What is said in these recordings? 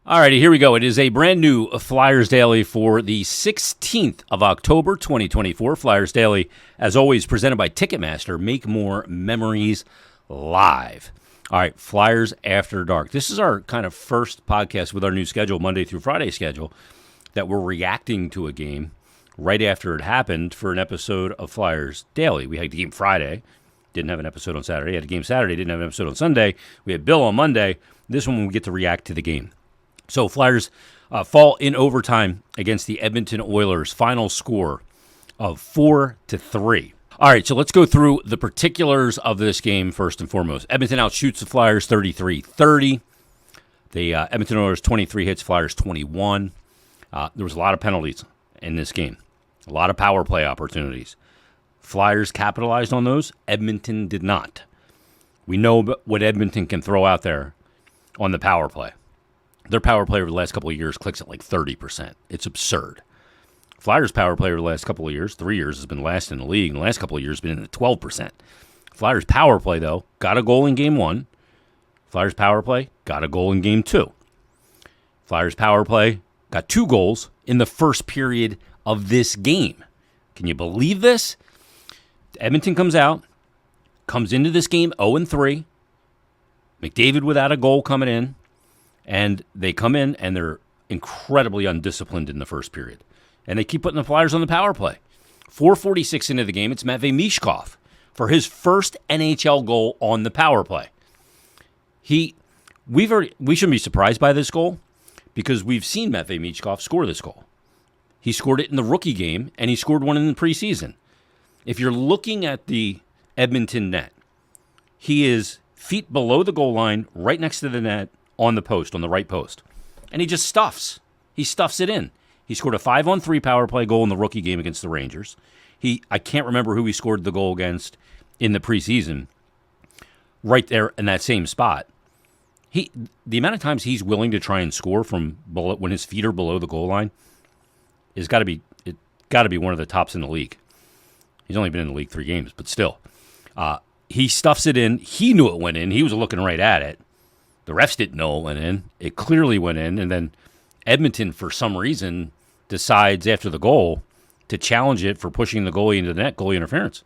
Alrighty, here we go. It is a brand new Flyers Daily for the 16th of October, 2024. Flyers Daily, as always, presented by Ticketmaster. Make more memories live. All right, Flyers After Dark. This is our kind of first podcast with our new schedule, Monday through Friday schedule, that we're reacting to a game right after it happened for an episode of Flyers Daily. We had the game Friday, didn't have an episode on Saturday. Had a game Saturday, didn't have an episode on Sunday. We had Bill on Monday. This one we get to react to the game. So Flyers fall in overtime against the Edmonton Oilers. Final score of 4-3. All right, so let's go through the particulars of this game first and foremost. Edmonton outshoots the Flyers 33-30. The Edmonton Oilers 23 hits, Flyers 21. There was a lot of penalties in this game. A lot of power play opportunities. Flyers capitalized on those. Edmonton did not. We know what Edmonton can throw out there on the power play. Their power play over the last couple of years clicks at like 30%. It's absurd. Flyers' power play over the last couple of years, 3 years, has been last in the league. In the last couple of years, has been in the 12%. Flyers' power play, though, got a goal in game one. Flyers' power play got a goal in game two. Flyers' power play got 2 goals in the first period of this game. Can you believe this? Edmonton comes into this game 0-3. McDavid without a goal coming in. And they come in, and they're incredibly undisciplined in the first period. And they keep putting the Flyers on the power play. 4:46 into the game, it's Matvei Michkov for his first NHL goal on the power play. We shouldn't be surprised by this goal because we've seen Matvei Michkov score this goal. He scored it in the rookie game, and he scored one in the preseason. If you're looking at the Edmonton net, he is feet below the goal line, right next to the net, on the post, on the right post. And he just stuffs. He stuffs it in. He scored a 5-on-3 power play goal in the rookie game against the Rangers. I can't remember who he scored the goal against in the preseason. Right there in that same spot. The amount of times he's willing to try and score from below, when his feet are below the goal line is got to be one of the tops in the league. He's only been in the league 3 games, but still. He stuffs it in. He knew it went in. He was looking right at it. The refs didn't know it went in. It clearly went in. And then Edmonton, for some reason, decides after the goal to challenge it for pushing the goalie into the net, goalie interference.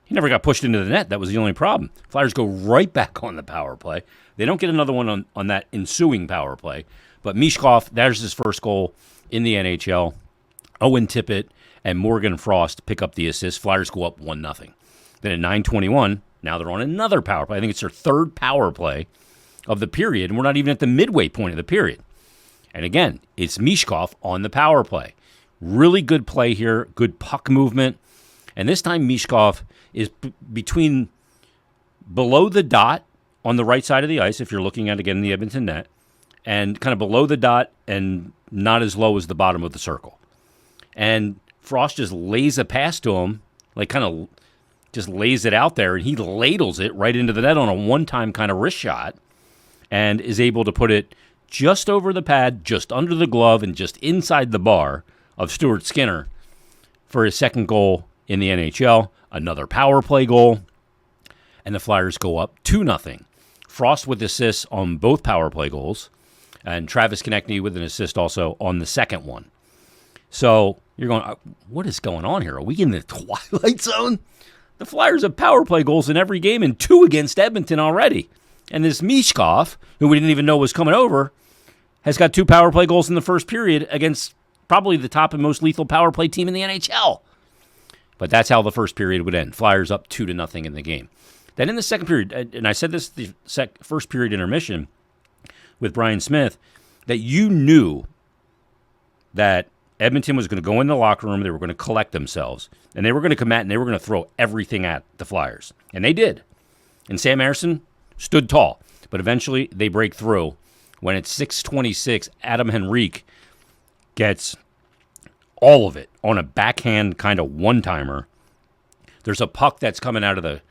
He never got pushed into the net. That was the only problem. Flyers go right back on the power play. They don't get another one on that ensuing power play. But Michkov, there's his first goal in the NHL. Owen Tippett and Morgan Frost pick up the assist. Flyers go up 1-0. Then at 9:21, now they're on another power play. I think it's their third power play of the period, and we're not even at the midway point of the period. And again, it's Michkov on the power play. Really good play here, good puck movement. And this time Michkov is between below the dot on the right side of the ice, if you're looking at, again, the Edmonton net, and kind of below the dot and not as low as the bottom of the circle. And Frost just lays a pass to him, like kind of just lays it out there, and he ladles it right into the net on a one-time kind of wrist shot, and is able to put it just over the pad, just under the glove, and just inside the bar of Stuart Skinner for his second goal in the NHL. Another power play goal, and the Flyers go up 2-0. Frost with assists on both power play goals, and Travis Konechny with an assist also on the second one. So you're going, what is going on here? Are we in the Twilight Zone? The Flyers have power play goals in every game, and 2 against Edmonton already. And this Michkov, who we didn't even know was coming over, has got 2 power play goals in the first period against probably the top and most lethal power play team in the NHL. But that's how the first period would end. Flyers up 2-0 in the game. Then in the second period, and I said this the first period intermission with Brian Smith, that you knew that Edmonton was going to go in the locker room, they were going to collect themselves, and they were going to come at and they were going to throw everything at the Flyers. And they did. And Sam Ersson stood tall, but eventually they break through. When it's 6:26, Adam Henrique gets all of it on a backhand kind of one-timer. There's a puck that's coming out of the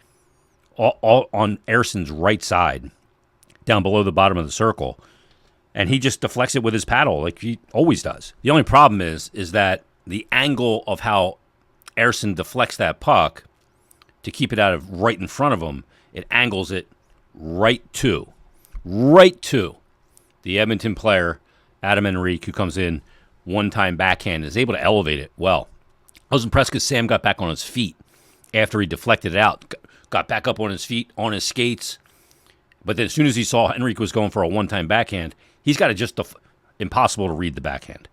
on Ersson's right side, down below the bottom of the circle, and he just deflects it with his paddle like he always does. The only problem is that the angle of how Ersson deflects that puck to keep it out of right in front of him, it angles it right to the the Edmonton player, Adam Henrique, who comes in, one-time backhand, is able to elevate it well. I was impressed because Sam got back on his feet after he deflected it out, got back up on his feet, on his skates. But then as soon as he saw Henrique was going for a one-time backhand, he's got it just impossible to read the backhand.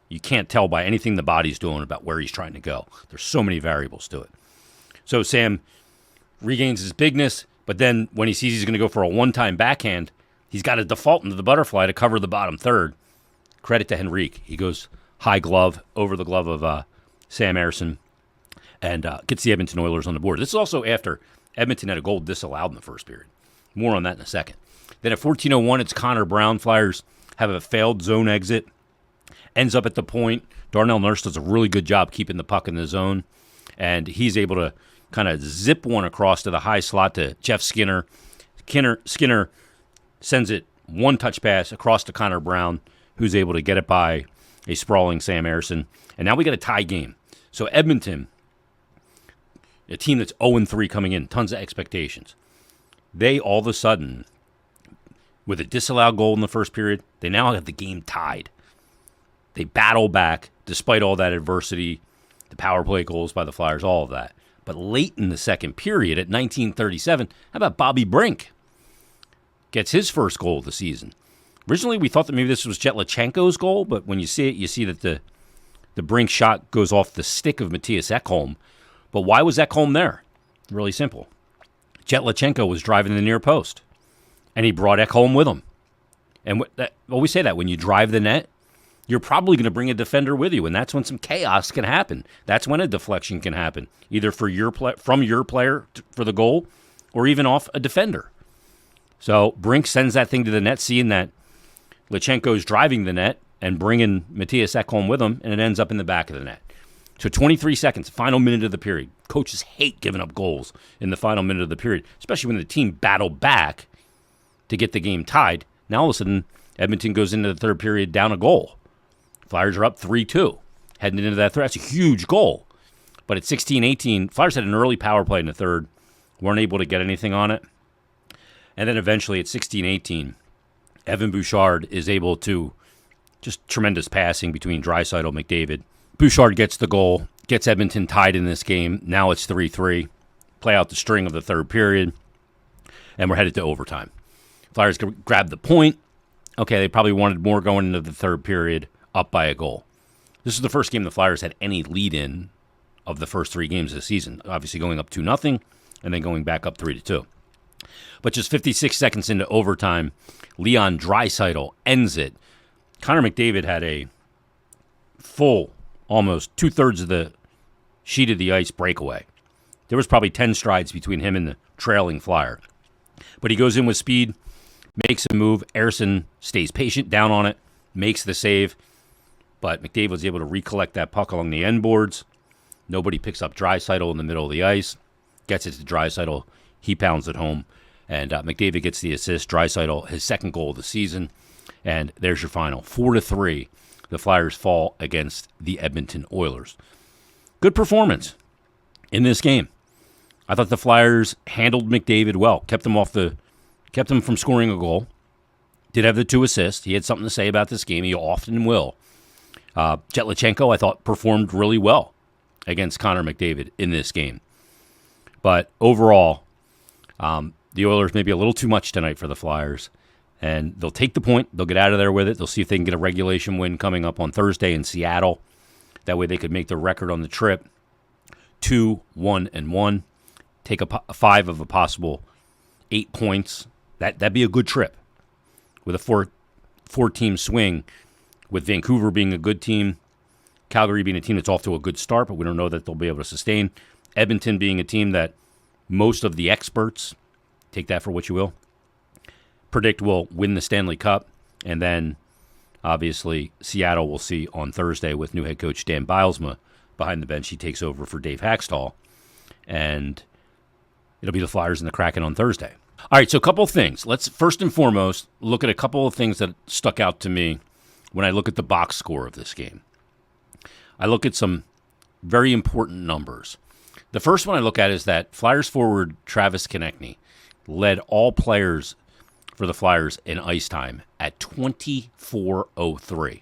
You can't tell by anything the body's doing about where he's trying to go. There's so many variables to it. So Sam regains his bigness, but then when he sees he's going to go for a one-time backhand, he's got to default into the butterfly to cover the bottom third. Credit to Henrique. He goes high glove over the glove of Sam Ersson and gets the Edmonton Oilers on the board. This is also after Edmonton had a goal disallowed in the first period. More on that in a second. Then at 14:01, it's Connor Brown. Flyers have a failed zone exit. Ends up at the point. Darnell Nurse does a really good job keeping the puck in the zone, and he's able to kind of zip one across to the high slot to Jeff Skinner. Skinner sends it one touch pass across to Connor Brown, who's able to get it by a sprawling Sam Ersson. And now we got a tie game. So Edmonton, a team that's 0-3 coming in, tons of expectations. They all of a sudden, with a disallowed goal in the first period, they now have the game tied. They battle back despite all that adversity, the power play goals by the Flyers, all of that. But late in the second period at 19:37, how about Bobby Brink? Gets his first goal of the season. Originally, we thought that maybe this was Jetlachenko's goal, but when you see it, you see that the Brink shot goes off the stick of Matthias Ekholm. But why was Ekholm there? Really simple. Jetlachenko was driving the near post, and he brought Ekholm with him. And always say that when you drive the net, you're probably going to bring a defender with you, and that's when some chaos can happen. That's when a deflection can happen, either from your player for the goal or even off a defender. So Brink sends that thing to the net, seeing that Lachenko's driving the net and bringing Matthias Ekholm with him, and it ends up in the back of the net. So 23 seconds, final minute of the period. Coaches hate giving up goals in the final minute of the period, especially when the team battled back to get the game tied. Now all of a sudden, Edmonton goes into the third period down a goal. Flyers are up 3-2, heading into that third. That's a huge goal. But at 16-18, Flyers had an early power play in the third, weren't able to get anything on it. And then eventually at 16-18, Evan Bouchard is able to, just tremendous passing between Draisaitl and McDavid. Bouchard gets the goal, gets Edmonton tied in this game. Now it's 3-3. Play out the string of the third period, and we're headed to overtime. Flyers grab the point. Okay, they probably wanted more going into the third period, up by a goal. This is the first game the Flyers had any lead in of the first three games of the season. Obviously going up 2-0 and then going back up 3-2. But just 56 seconds into overtime, Leon Draisaitl ends it. Connor McDavid had a full, almost two-thirds of the sheet of the ice breakaway. There was probably 10 strides between him and the trailing Flyer. But he goes in with speed, makes a move. Ersson stays patient down on it, makes the save. But McDavid was able to recollect that puck along the end boards. Nobody picks up Draisaitl in the middle of the ice. Gets it to Draisaitl. He pounds it home. And McDavid gets the assist. Draisaitl, his second goal of the season. And there's your final. 4-3. The Flyers fall against the Edmonton Oilers. Good performance in this game. I thought the Flyers handled McDavid well. Kept him from scoring a goal. Did have the 2 assists. He had something to say about this game. He often will. Jetlachenko, I thought, performed really well against Connor McDavid in this game. But overall, the Oilers may be a little too much tonight for the Flyers. And they'll take the point. They'll get out of there with it. They'll see if they can get a regulation win coming up on Thursday in Seattle. That way they could make the record on the trip 2-1-1. Take a 5 of a possible 8 points. That'd be a good trip with a four-team swing, with Vancouver being a good team, Calgary being a team that's off to a good start, but we don't know that they'll be able to sustain. Edmonton being a team that most of the experts, take that for what you will, predict will win the Stanley Cup. And then, obviously, Seattle we'll see on Thursday with new head coach Dan Bylsma behind the bench. He takes over for Dave Haxtell. And it'll be the Flyers and the Kraken on Thursday. All right, so a couple of things. Let's first and foremost look at a couple of things that stuck out to me when I look at the box score of this game. I look at some very important numbers. The first one I look at is that Flyers forward Travis Konechny led all players for the Flyers in ice time at 24:03.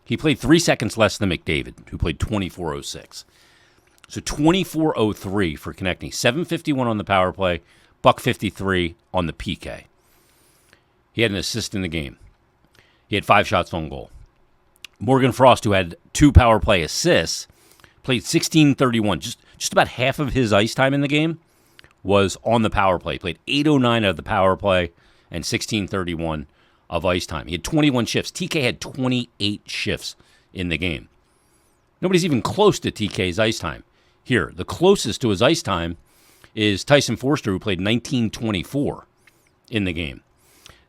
He played 3 seconds less than McDavid, who played 24:06. So 24:03 for Konechny. 7:51 on the power play, $1.53 on the PK. He had an assist in the game. He had 5 shots on goal. Morgan Frost, who had 2 power play assists, played 16:31. Just about half of his ice time in the game was on the power play. He played 8:09 of the power play and 16:31 of ice time. He had 21 shifts. TK had 28 shifts in the game. Nobody's even close to TK's ice time. Here, the closest to his ice time is Tyson Forster, who played 19:24 in the game.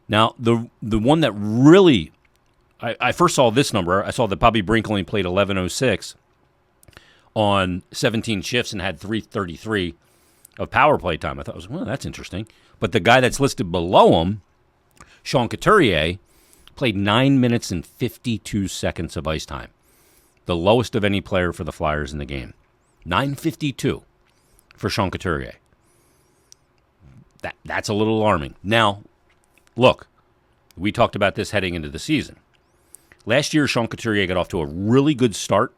Now, the one that really, I first saw this number. I saw that Bobby Brink only played 11:06 on 17 shifts and had 3:33 of power play time. I thought, well, that's interesting. But the guy that's listed below him, Sean Couturier, played 9 minutes and 52 seconds of ice time. The lowest of any player for the Flyers in the game. 9:52 for Sean Couturier. That's a little alarming. Now, look, we talked about this heading into the season. Last year, Sean Couturier got off to a really good start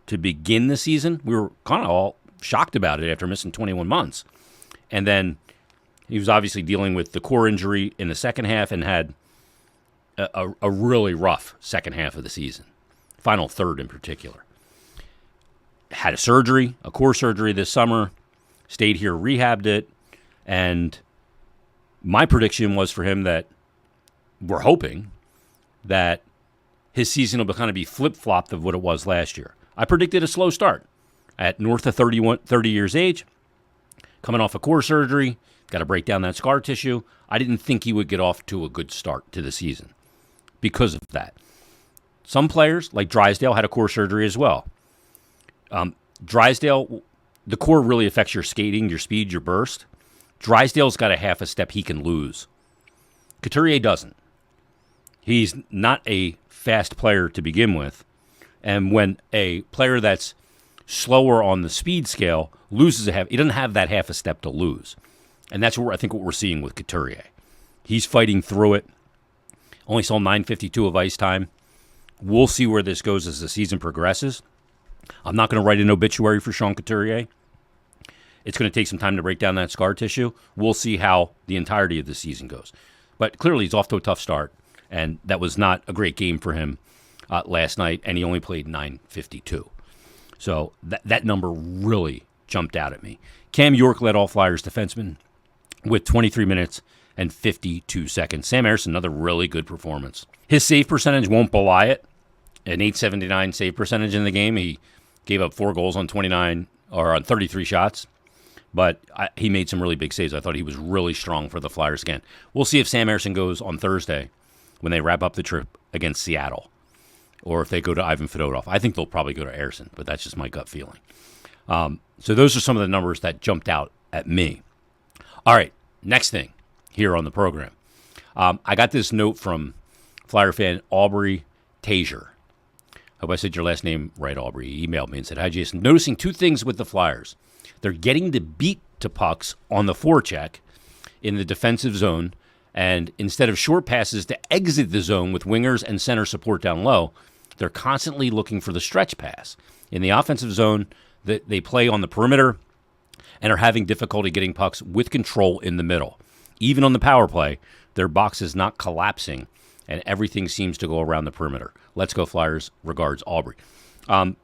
to begin the season. We were kind of all shocked about it after missing 21 months. And then he was obviously dealing with the core injury in the second half and had a really rough second half of the season, final third in particular. Had a surgery, a core surgery this summer, stayed here, rehabbed it, and my prediction was for him that we're hoping that his season will kind of be flip-flopped of what it was last year. I predicted a slow start at north of 30 years age, coming off a core surgery, got to break down that scar tissue. I didn't think he would get off to a good start to the season because of that. Some players, like Drysdale, had a core surgery as well. Drysdale, the core really affects your skating, your speed, your burst. Drysdale's got a half a step he can lose. Couturier doesn't. He's not a fast player to begin with. And when a player that's slower on the speed scale loses a half, he doesn't have that half a step to lose. And that's what I think what we're seeing with Couturier. He's fighting through it. Only saw 9:52 of ice time. We'll see where this goes as the season progresses. I'm not going to write an obituary for Sean Couturier. It's going to take some time to break down that scar tissue. We'll see how the entirety of the season goes. But clearly he's off to a tough start, and that was not a great game for him last night, and he only played 9:52. So that number really jumped out at me. Cam York led all Flyers defensemen with 23 minutes and 52 seconds. Sam Ersson, another really good performance. His save percentage won't belie it. An .879 save percentage in the game. He gave up 4 goals on 33 shots. But he made some really big saves. I thought he was really strong for the Flyers again. We'll see if Sam Ersson goes on Thursday when they wrap up the trip against Seattle, or if they go to Ivan Fedotov. I think they'll probably go to Ersson, but that's just my gut feeling. So those are some of the numbers that jumped out at me. All right, next thing here on the program. I got this note from Flyer fan Aubrey Tazier. Hope I said your last name right, Aubrey. He emailed me and said, "Hi, Jason. Noticing 2 things with the Flyers. They're getting to beat to pucks on the forecheck in the defensive zone, and instead of short passes to exit the zone with wingers and center support down low, they're constantly looking for the stretch pass. In the offensive zone, they play on the perimeter and are having difficulty getting pucks with control in the middle. Even on the power play, their box is not collapsing, and everything seems to go around the perimeter. Let's go Flyers. Regards, Aubrey." I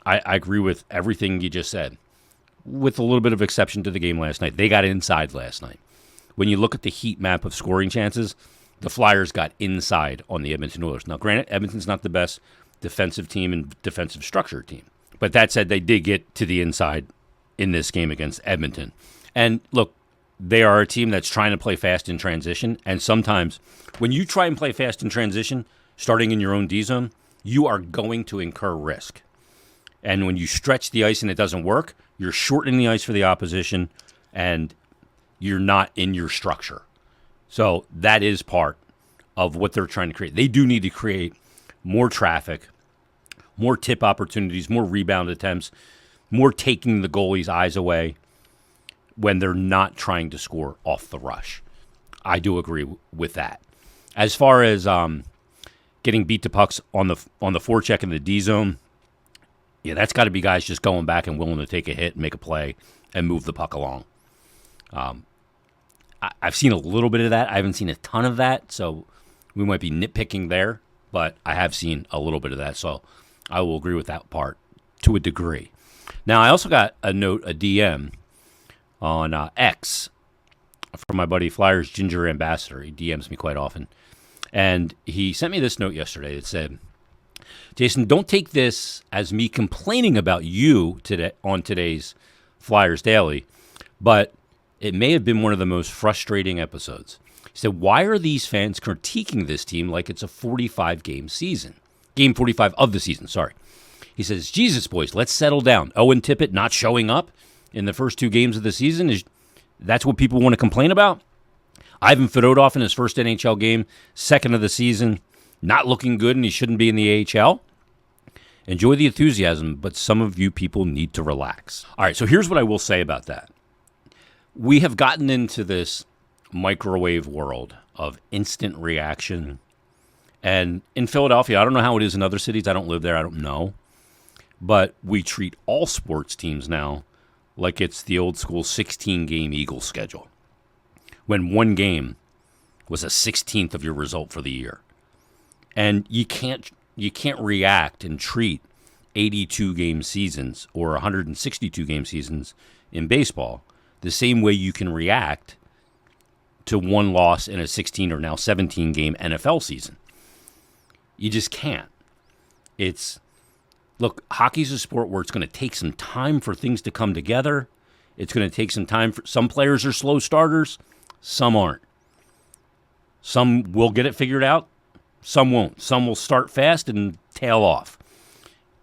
agree with everything you just said, with a little bit of exception to the game last night. They got inside last night. When you look at the heat map of scoring chances, the Flyers got inside on the Edmonton Oilers. Now, granted, Edmonton's not the best defensive team and defensive structure team. But that said, they did get to the inside in this game against Edmonton. And look, they are a team that's trying to play fast in transition. And sometimes when you try and play fast in transition, starting in your own D zone, you are going to incur risk. And when you stretch the ice and it doesn't work, you're shortening the ice for the opposition, and you're not in your structure. So that is part of what they're trying to create. They do need to create more traffic, more tip opportunities, more rebound attempts, more taking the goalie's eyes away when they're not trying to score off the rush. I do agree with that. As far as getting beat to pucks on the forecheck in the D zone, yeah, that's got to be guys just going back and willing to take a hit, make a play, and move the puck along. I've seen a little bit of that. I haven't seen a ton of that, so we might be nitpicking there, but I have seen a little bit of that, so I will agree with that part to a degree. Now, I also got a DM on X from my buddy Flyers Ginger Ambassador. He DMs me quite often. And he sent me this note yesterday. It said, Jason, don't take this as me complaining about you today on today's Flyers Daily, but it may have been one of the most frustrating episodes. He said, why are these fans critiquing this team like it's a 45-game season? Game 45 of the season, sorry. He says, Jesus, boys, let's settle down. Owen Tippett not showing up in the first 2 games of the season, that's what people want to complain about? Ivan Fedotov in his first NHL game, second of the season, not looking good, and he shouldn't be in the AHL. Enjoy the enthusiasm, but some of you people need to relax. All right, so here's what I will say about that. We have gotten into this microwave world of instant reaction. And in Philadelphia, I don't know how it is in other cities. I don't live there. I don't know. But we treat all sports teams now like it's the old school 16-game Eagles schedule, when one game was a 16th of your result for the year. And you can't react and treat 82-game seasons or 162-game seasons in baseball the same way you can react to one loss in a 16 or now 17-game NFL season. You just can't. Look, hockey's a sport where it's going to take some time for things to come together. It's going to take some time. Some players are slow starters. Some aren't. Some will get it figured out. Some won't. Some will start fast and tail off.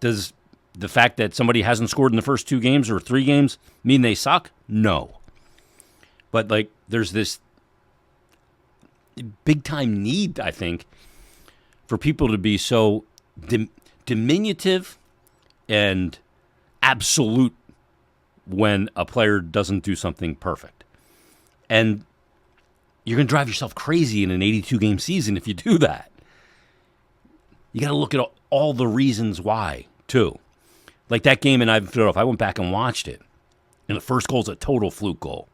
Does the fact that somebody hasn't scored in the first 2 games or 3 games mean they suck? No. But, there's this big-time need, I think, for people to be so diminutive and absolute when a player doesn't do something perfect. And you're going to drive yourself crazy in an 82-game season if you do that. You got to look at all the reasons why, too. Like that game in Ivan Fedotov, I went back and watched it. And the first goal's a total fluke goal.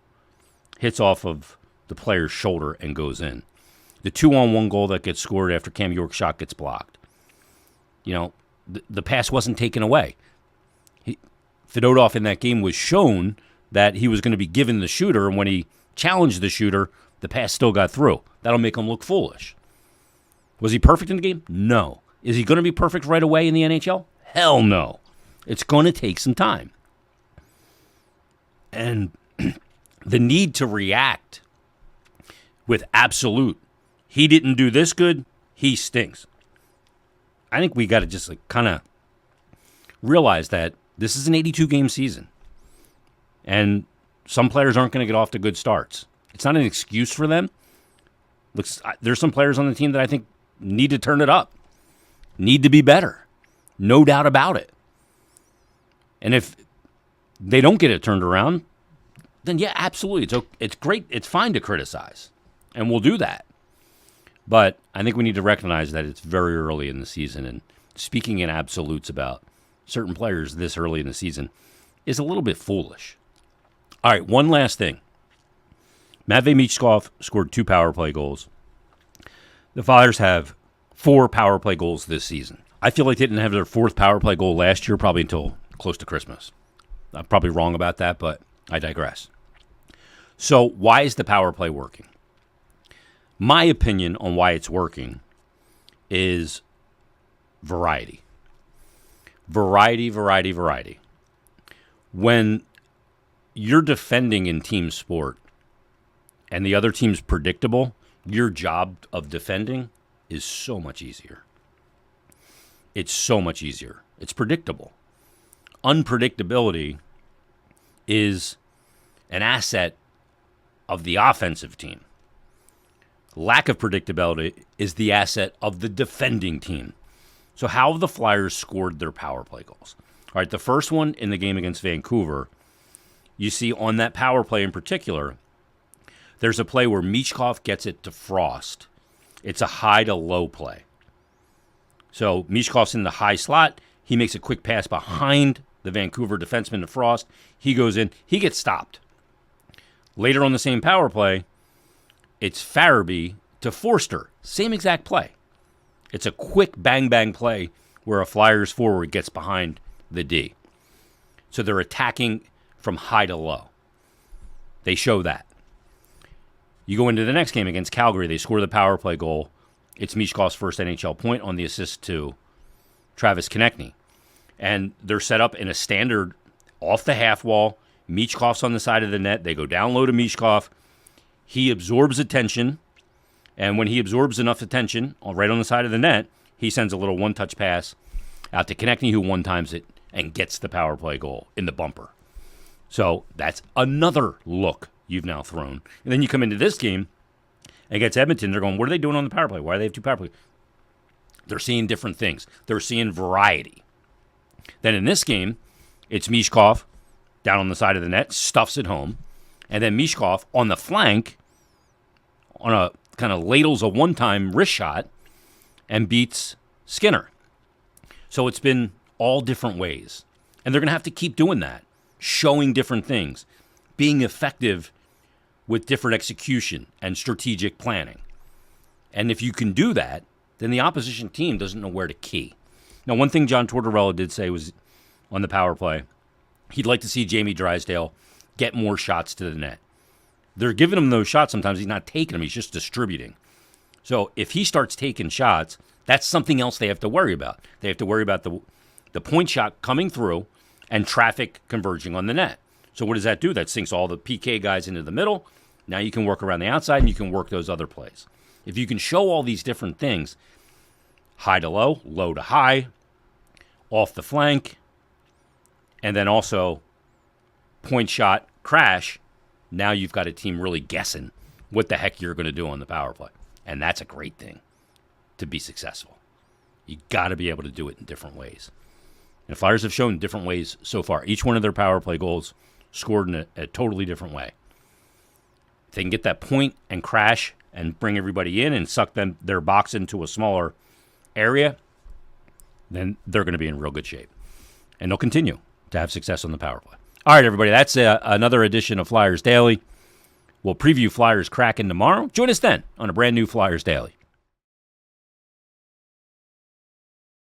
Hits off of the player's shoulder and goes in. The 2-on-1 goal that gets scored after Cam York's shot gets blocked. The pass wasn't taken away. Fedotov in that game was shown that he was going to be given the shooter, and when he challenged the shooter, the pass still got through. That'll make him look foolish. Was he perfect in the game? No. Is he going to be perfect right away in the NHL? Hell no. It's going to take some time. And the need to react with absolute, he didn't do this good, he stinks. I think we got to just kind of realize that this is an 82-game season. And some players aren't going to get off to good starts. It's not an excuse for them. There's some players on the team that I think need to turn it up, need to be better. No doubt about it. And if they don't get it turned around, then yeah, absolutely. It's great. It's fine to criticize, and we'll do that. But I think we need to recognize that it's very early in the season, and speaking in absolutes about certain players this early in the season is a little bit foolish. All right, one last thing. Matvei Michkov scored 2 power play goals. The Flyers have 4 power play goals this season. I feel like they didn't have their 4th power play goal last year, probably until close to Christmas. I'm probably wrong about that, but I digress. So why is the power play working? My opinion on why it's working is variety. Variety. When you're defending in team sport and the other team's predictable, your job of defending is so much easier. It's so much easier. It's predictable. Unpredictability is an asset of the offensive team. Lack of predictability is the asset of the defending team. So how have the Flyers scored their power play goals? All right, the first one in the game against Vancouver, you see on that power play in particular, There's a play where Michkov gets it to Frost. It's a high to low play. So Michkov's in the high slot. He makes a quick pass behind the Vancouver defenseman to Frost. He goes in. He gets stopped. Later on the same power play, it's Farabee to Forster. Same exact play. It's a quick bang-bang play where a Flyers forward gets behind the D. So they're attacking from high to low. They show that. You go into the next game against Calgary. They score the power play goal. It's Michkov's first NHL point on the assist to Travis Konechny. And they're set up in a standard off the half wall. Michkov's on the side of the net. They go down low to Michkov. He absorbs attention. And when he absorbs enough attention right on the side of the net, he sends a little one-touch pass out to Konechny, who one-times it and gets the power play goal in the bumper. So that's another look you've now thrown. And then you come into this game against Edmonton. They're going, what are they doing on the power play? Why do they have two power plays? They're seeing different things. They're seeing variety. Then in this game, it's Michkov down on the side of the net, stuffs it home. And then Michkov on the flank on a kind of ladles a one-time wrist shot and beats Skinner. So it's been all different ways. And they're going to have to keep doing that, showing different things, being effective with different execution and strategic planning. And if you can do that, then the opposition team doesn't know where to key. Now, one thing John Tortorella did say was on the power play, he'd like to see Jamie Drysdale get more shots to the net. They're giving him those shots sometimes. He's not taking them. He's just distributing. So if he starts taking shots, that's something else they have to worry about. They have to worry about the point shot coming through and traffic converging on the net. So what does that do? That sinks all the PK guys into the middle. Now you can work around the outside and you can work those other plays. If you can show all these different things, high to low, low to high, off the flank, and then also point shot, crash, now you've got a team really guessing what the heck you're going to do on the power play. And that's a great thing to be successful. You got to be able to do it in different ways. And the Flyers have shown different ways so far. Each one of their power play goals scored in a totally different way. If they can get that point and crash and bring everybody in and suck their box into a smaller area, then they're going to be in real good shape. And they'll continue to have success on the power play. All right, everybody, that's another edition of Flyers Daily. We'll preview Flyers Kraken tomorrow. Join us then on a brand new Flyers Daily.